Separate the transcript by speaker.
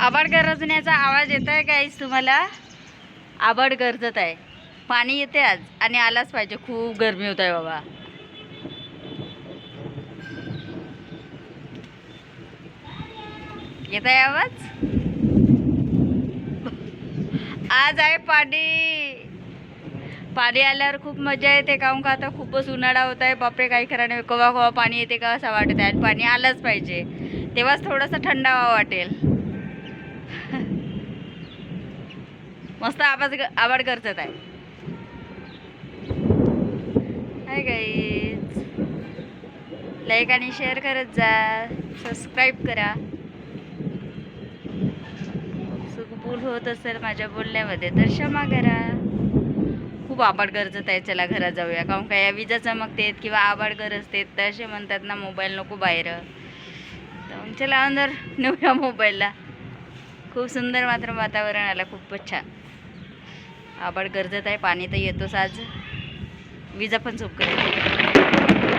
Speaker 1: आभाळ गरजण्याचा आवाज येत आहे गाईस तुम्हाला? आभाळ गरजत आहे, पाणी येते आज आणि आलाच पाहिजे. खूप गरमी होत आहे बाबा. येत आहे आवाज? आज आहे पाणी. पाणी आल्यावर खूप मजा येते. काहून का आता खूपच उन्हाळा होत आहे. बापरे, काही खरं नाही. केव्हा केव्हा पाणी येते का असं वाटत आहे. आणि पाणी आलंच पाहिजे, तेव्हाच थोडंसं थंडावा वाटेल. मस्त आवाज गरजत आहे. हाय गाईज, लाईक आणि शेअर करत जा, सबस्क्राईब करा. चूक होत असेल माझ्या बोलण्यामध्ये तर क्षमा करा. खूप आभाळ गरजत आहे. चला घरात जाऊया. काहून काय विजा चमकतेत किंवा आभाळ गरजते तर असे म्हणतात ना, मोबाईल नको बाहेर. तर चला अंदर नेऊया मोबाईलला. खूप सुंदर मात्र वातावरण आलं, खूपच छान. आभाळ गरजत आहे, पाणी तर येतोच आज. विजा पण चमकते.